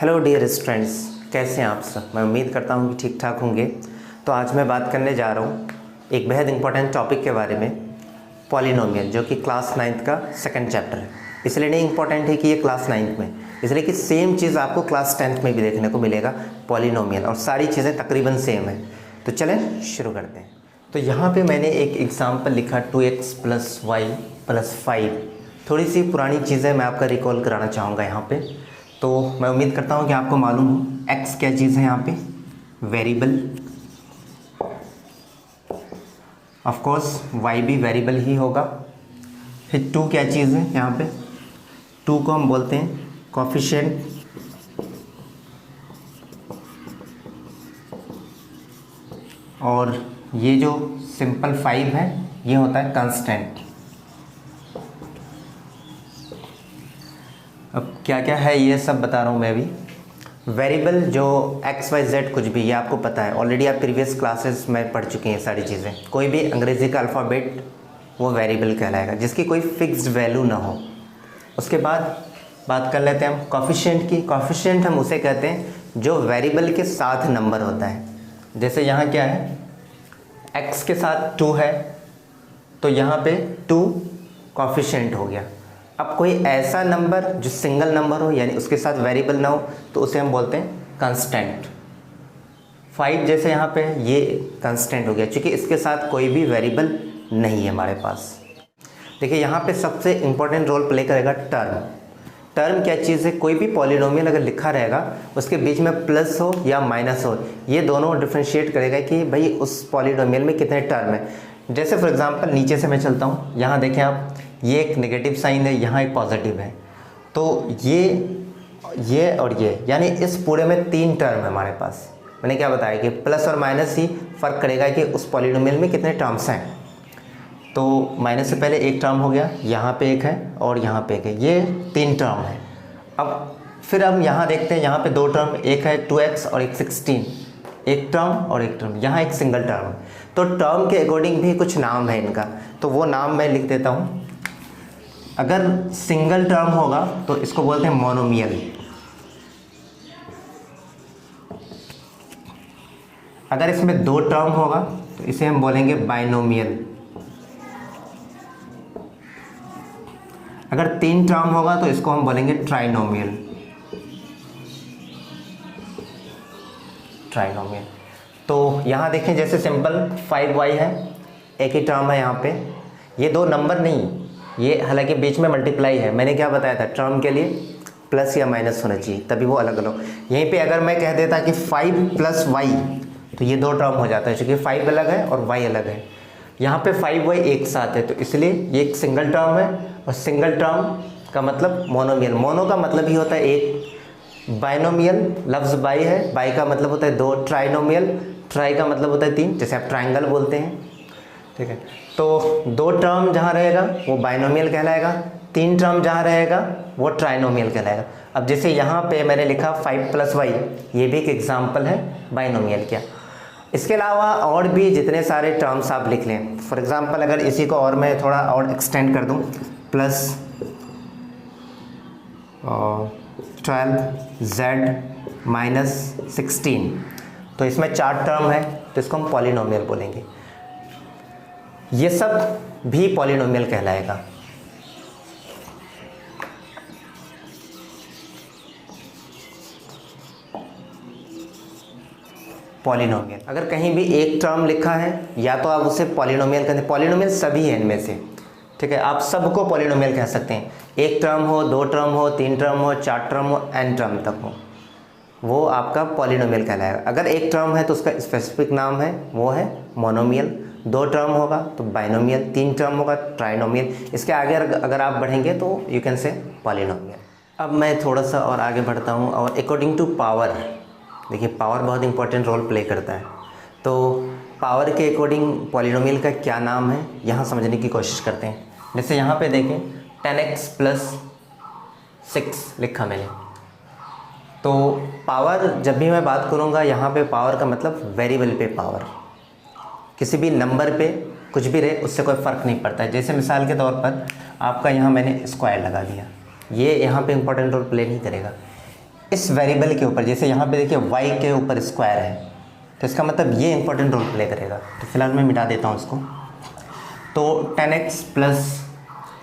Hello dear students, कैसे हैं आप सब। मैं उम्मीद करता हूं कि ठीक ठाक होंगे। तो आज मैं बात करने जा रहा हूं एक बेहद इंपॉर्टेंट टॉपिक के बारे में, पॉलिनोमियल, जो कि क्लास 9th का सेकंड चैप्टर है। इसलिए नहीं इंपॉर्टेंट है कि ये क्लास 9th में, इसलिए कि सेम चीज़ आपको क्लास 10th में भी देखने को मिलेगा, पॉलिनोमियल, और सारी चीज़ें तकरीबन सेम है। तो चलें शुरू करते हैं। तो यहाँ पे मैंने एक एग्जाम्पल लिखा 2x + y + 5। थोड़ी सी पुरानी चीज़ें मैं आपका रिकॉल कराना चाहूँगा यहाँ पे। तो मैं उम्मीद करता हूँ कि आपको मालूम हो x क्या चीज़ है, यहाँ पे वेरिएबल, ऑफ कोर्स y भी वेरिएबल ही होगा। फिर 2 क्या चीज़ है, यहाँ पे 2 को हम बोलते हैं कोफिशिएंट, और ये जो सिंपल 5 है ये होता है कांस्टेंट। अब क्या क्या है ये सब बता रहा हूँ मैं अभी। वेरिएबल जो x y z कुछ भी, ये आपको पता है ऑलरेडी, आप प्रीवियस क्लासेस में पढ़ चुके हैं सारी चीज़ें। कोई भी अंग्रेज़ी का अल्फ़ाबेट वो वेरिएबल कहलाएगा जिसकी कोई फिक्स्ड वैल्यू ना हो। उसके बाद बात कर लेते हैं हम कोफिशिएंट की। कोफिशिएंट हम उसे कहते हैं जो वेरिएबल के साथ नंबर होता है। जैसे यहाँ क्या है, x के साथ 2 है तो यहाँ पे 2 कोफिशिएंट हो गया। अब कोई ऐसा नंबर जो सिंगल नंबर हो, यानी उसके साथ वेरिएबल ना हो, तो उसे हम बोलते हैं कांस्टेंट। 5 जैसे यहाँ पे ये कांस्टेंट हो गया क्योंकि इसके साथ कोई भी वेरिएबल नहीं है हमारे पास। देखिए यहाँ पे सबसे इम्पोर्टेंट रोल प्ले करेगा टर्म। टर्म क्या चीज़ है, कोई भी पॉलिनोमियल अगर लिखा रहेगा उसके बीच में प्लस हो या माइनस हो, ये दोनों डिफ्रेंशिएट करेगा कि भाई उस पॉलिनोमियल में कितने टर्म है। जैसे फॉर एग्जांपल नीचे से मैं चलता हूँ, यहाँ देखें आप, ये एक नेगेटिव साइन है, यहाँ एक पॉजिटिव है, तो ये और ये, यानी इस पूरे में 3 टर्म है हमारे पास। मैंने क्या बताया कि प्लस और माइनस ही फ़र्क करेगा कि उस पॉलिनोमियल में कितने टर्म्स हैं। तो माइनस से पहले एक टर्म हो गया, यहाँ पे एक है और यहाँ पे एक है, ये 3 टर्म है। अब फिर हम यहाँ देखते हैं, यहाँ पे 2 टर्म, एक है 2x और एक 16, एक टर्म और एक टर्म, यहाँ एक सिंगल टर्म है। तो टर्म के अकॉर्डिंग भी कुछ नाम है इनका, तो वो नाम मैं लिख देता हूँ। अगर सिंगल टर्म होगा तो इसको बोलते हैं मोनोमियल। अगर इसमें 2 टर्म होगा तो इसे हम बोलेंगे बाइनोमियल। अगर 3 टर्म होगा तो इसको हम बोलेंगे ट्राइनोमियल। ट्राइनोमियल। तो यहाँ देखें, जैसे सिंपल 5y है, एक ही टर्म है यहाँ पे, ये 2 नंबर नहीं, ये हालांकि बीच में मल्टीप्लाई है। मैंने क्या बताया था, टर्म के लिए प्लस या माइनस होना चाहिए तभी वो अलग अलग। यहीं पे अगर मैं कह देता कि 5 + y, तो ये 2 टर्म हो जाता है क्योंकि 5 अलग है और y अलग है। यहाँ पे 5y एक साथ है तो इसलिए ये एक सिंगल टर्म है, और सिंगल टर्म का मतलब मोनोमियल। मोनो का मतलब ही होता है एक, बाइनोमियल लफ्ज़ बाई है, बाई का मतलब होता है 2, ट्राइनोमियल, ट्राई का मतलब होता है 3, जैसे आप ट्राइंगल बोलते हैं, ठीक है। तो 2 टर्म जहाँ रहेगा वो बाइनोमियल कहलाएगा, 3 टर्म जहाँ रहेगा वो ट्राइनोमियल कहलाएगा। अब जैसे यहाँ पे मैंने लिखा 5 + y, ये भी एक एग्जाम्पल है बाइनोमियल क्या। इसके अलावा और भी जितने सारे टर्म्स आप लिख लें, फॉर एग्जांपल अगर इसी को और मैं थोड़ा और एक्सटेंड कर दूं, +12z - 16, तो इसमें 4 टर्म है, तो इसको हम पॉलिनोमियल बोलेंगे। ये सब भी पॉलिनोमियल कहलाएगा। पॉलिनोमियल अगर कहीं भी एक टर्म लिखा है या तो आप उसे पॉलिनोमियल कहते हैं। पॉलिनोमियल सभी है इनमें से, ठीक है, आप सबको पॉलिनोमियल कह सकते हैं। एक टर्म हो, 2 टर्म हो, 3 टर्म हो, 4 टर्म हो, n टर्म तक हो, वो आपका पॉलिनोमियल कहलाएगा। अगर एक टर्म है तो उसका स्पेसिफिक नाम है, वो है मोनोमियल। 2 टर्म होगा तो बाइनोमियल, 3 टर्म होगा ट्राइनोमियल। इसके आगे अगर आप बढ़ेंगे तो यू कैन से पॉलिनोमियल। अब मैं थोड़ा सा और आगे बढ़ता हूँ, और अकॉर्डिंग टू पावर, देखिए पावर बहुत इंपॉर्टेंट रोल प्ले करता है। तो पावर के अकॉर्डिंग पॉलिनोमियल का क्या नाम है यहाँ समझने की कोशिश करते हैं। जैसे यहाँ पे देखें 10x + 6 लिखा मैंने, तो पावर जब भी मैं बात करूँगा यहाँ पे पावर का मतलब वेरिएबल पे पावर, किसी भी नंबर पे कुछ भी रहे उससे कोई फ़र्क नहीं पड़ता है। जैसे मिसाल के तौर पर आपका यहाँ मैंने स्क्वायर लगा दिया, ये यहाँ पे इंपॉर्टेंट रोल प्ले नहीं करेगा। इस वेरिएबल के ऊपर, जैसे यहाँ पे देखिए y के ऊपर स्क्वायर है, तो इसका मतलब ये इंपॉर्टेंट रोल प्ले करेगा। तो फिलहाल मैं मिटा देता हूँ इसको। तो 10x प्लस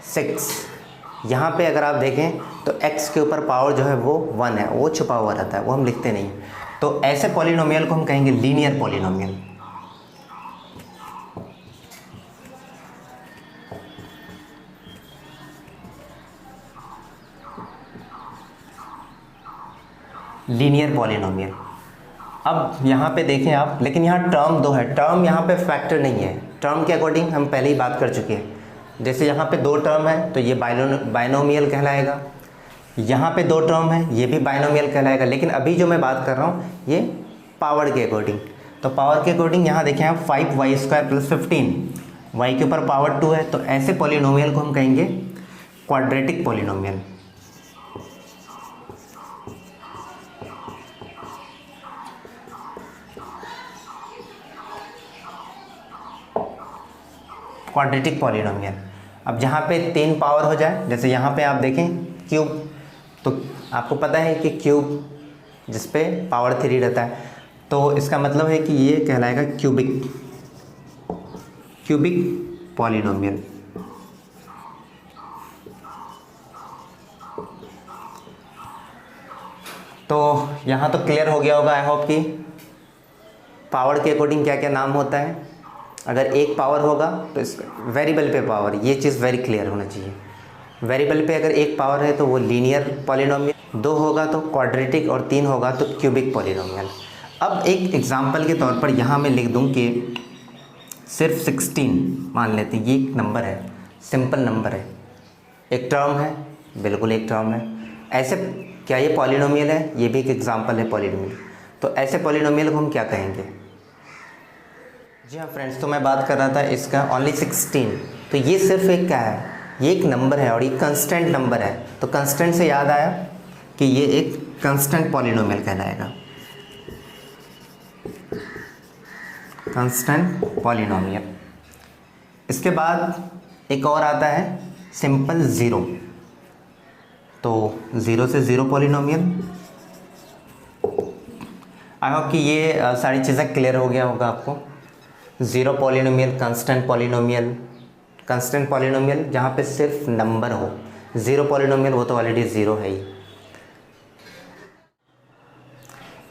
6, यहाँ पे अगर आप देखें तो x के ऊपर पावर जो है वो 1 है, वो छुपा हुआ रहता है, वो हम लिखते नहीं। तो ऐसे पॉलिनोमियल को हम कहेंगे लीनियर पॉलिनोमियल। Linear polynomial. अब यहाँ पे देखें आप, लेकिन यहाँ टर्म दो है, टर्म यहाँ पे फैक्टर नहीं है। टर्म के अकॉर्डिंग हम पहले ही बात कर चुके हैं। जैसे यहाँ पे 2 टर्म है तो ये बाइनोमियल कहलाएगा, यहाँ पे 2 टर्म है ये भी बाइनोमियल कहलाएगा। लेकिन अभी जो मैं बात कर रहा हूँ ये पावर के अकॉर्डिंग। तो पावर के अकॉर्डिंग यहाँ देखें आप 5y² प्लस 15, y के ऊपर पावर 2 है, तो ऐसे पॉलिनोमियल को हम कहेंगे क्वाड्रेटिक पॉलिनोमियल। Quadratic polynomial. अब जहाँ पे 3 पावर हो जाए, जैसे यहाँ पे आप देखें क्यूब, तो आपको पता है कि क्यूब जिस पे पावर 3 रहता है, तो इसका मतलब है कि ये कहलाएगा क्यूबिक पॉलिनोमियल। तो यहाँ तो क्लियर हो गया होगा आई होप कि पावर के अकॉर्डिंग क्या क्या नाम होता है। अगर एक पावर होगा तो इस वेरिएबल पे पावर, ये चीज़ वेरी क्लियर होना चाहिए। वेरिएबल पे अगर एक पावर है तो वो लीनियर पॉलिनोमियल, 2 होगा तो क्वाड्रेटिक, और 3 होगा तो क्यूबिक पॉलिनोमियल। अब एक एग्जांपल के तौर पर यहाँ मैं लिख दूँ कि सिर्फ 16 मान लेते हैं, ये एक नंबर है, सिंपल नंबर है, एक टर्म है, बिल्कुल एक टर्म है। ऐसे क्या ये पॉलिनोमियल है? ये भी एक एग्जांपल है पॉलिनोमियल। तो ऐसे पॉलिनोमियल को हम क्या कहेंगे? जी हाँ फ्रेंड्स, तो मैं बात कर रहा था इसका ओनली 16। तो ये सिर्फ एक क्या है? ये एक नंबर है और ये कांस्टेंट नंबर है। तो कांस्टेंट से याद आया कि ये एक कांस्टेंट पॉलिनोमियल कहलाएगा, कांस्टेंट पॉलिनोमियल। इसके बाद एक और आता है सिंपल ज़ीरो। तो 0 से 0 पॉलिनोमियल। आई होप कि ये सारी चीज़ें क्लियर हो गया होगा आपको। 0 polynomial, constant polynomial, constant polynomial जहाँ पे सिर्फ नंबर हो। 0 पॉलिनोमियल वो तो ऑलरेडी 0 है ही।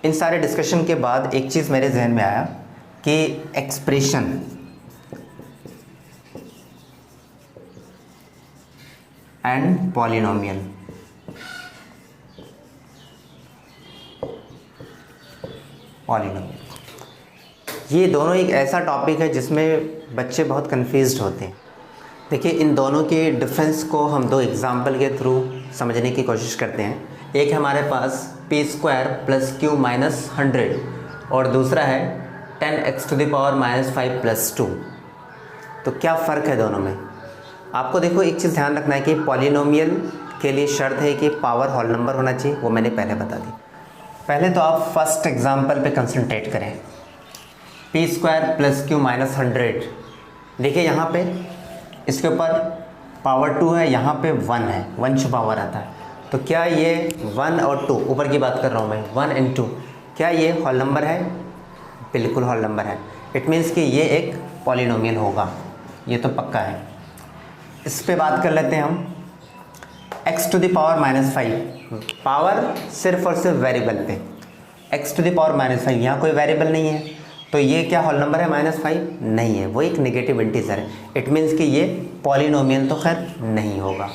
इन सारे डिस्कशन के बाद एक चीज़ मेरे जहन में आया कि एक्सप्रेशन एंड पॉलिनोमियल, ये दोनों एक ऐसा टॉपिक है जिसमें बच्चे बहुत कन्फ्यूज्ड होते हैं। देखिए, इन दोनों के डिफरेंस को हम 2 एग्जाम्पल के थ्रू समझने की कोशिश करते हैं। एक हमारे पास p² + q - 100 और दूसरा है 10x⁻⁻5 + 2। तो क्या फ़र्क है दोनों में? आपको देखो, एक चीज़ ध्यान रखना है कि पॉलिनोमियल के लिए शर्त है कि पावर होल नंबर होना चाहिए, वो मैंने पहले बता दी। पहले तो आप फर्स्ट एग्जाम्पल पे कंसंट्रेट करें। p² + q - 100। देखिए यहाँ पे इसके ऊपर पावर 2 है, यहाँ पे 1 है, 1 छुपा हुआ रहता है। तो क्या ये 1 और 2, ऊपर की बात कर रहा हूँ मैं, 1 और 2, क्या ये होल नंबर है? बिल्कुल होल नंबर है। इट मीन्स कि ये एक पॉलिनोमियल होगा, ये तो पक्का है। इस पे बात कर लेते हैं हम। x⁻⁻5, पावर सिर्फ और सिर्फ वेरिएबल पे, x⁻⁻5, यहाँ कोई वेरिएबल नहीं है, तो ये क्या होल नंबर है? -5 नहीं है, वो एक नेगेटिव इंटीजर है। इट मीन्स कि ये पॉलिनोमियल तो खैर नहीं होगा।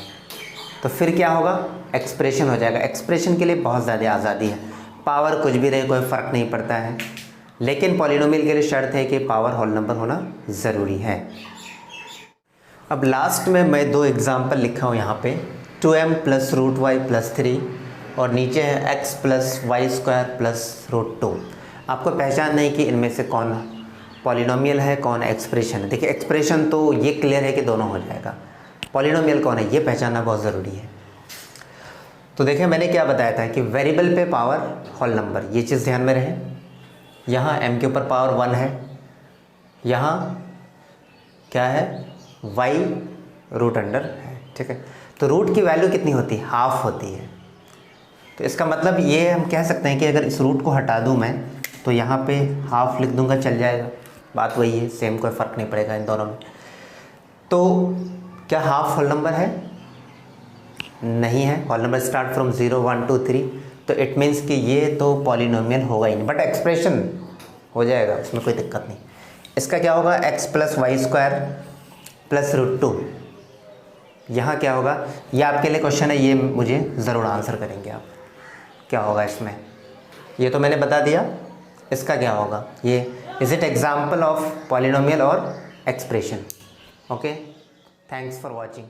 तो फिर क्या होगा? एक्सप्रेशन हो जाएगा। एक्सप्रेशन के लिए बहुत ज़्यादा आज़ादी है, पावर कुछ भी रहे, कोई फ़र्क नहीं पड़ता है। लेकिन पॉलिनोमियल के लिए शर्त है कि पावर होल नंबर होना ज़रूरी है। अब लास्ट में मैं 2 एग्जाम्पल लिखा हूँ यहाँ पे, 2m + √y + 3 और नीचे है x + y² + √2। आपको पहचान नहीं कि इनमें से कौन पॉलिनोमियल है, कौन एक्सप्रेशन है। देखिए, एक्सप्रेशन तो ये क्लियर है कि दोनों हो जाएगा, पॉलिनोमियल कौन है ये पहचानना बहुत ज़रूरी है। तो देखिए, मैंने क्या बताया था कि वेरिएबल पे पावर होल नंबर, ये चीज़ ध्यान में रहे। यहाँ m के ऊपर पावर 1 है, यहाँ क्या है? y √अंडर है, ठीक है। तो रूट की वैल्यू कितनी होती है? हाफ होती है। तो इसका मतलब ये हम कह सकते हैं कि अगर इस रूट को हटा दूँ मैं तो यहाँ पे हाफ लिख दूँगा, चल जाएगा। बात वही है, सेम, कोई फ़र्क नहीं पड़ेगा इन दोनों में। तो क्या हाफ होल नंबर है? नहीं है। होल नंबर स्टार्ट फ्रॉम 0 1 2 3, तो इट मीन्स कि ये तो पॉलिनोमियल होगा ही नहीं, बट एक्सप्रेशन हो जाएगा, उसमें कोई दिक्कत नहीं। इसका क्या होगा? x plus y square plus √2। यहाँ क्या होगा? ये आपके लिए क्वेश्चन है, ये मुझे ज़रूर आंसर करेंगे आप। क्या होगा इसमें? ये तो मैंने बता दिया। इसका क्या होगा? ये is it example of polynomial और expression? Okay, thanks for watching.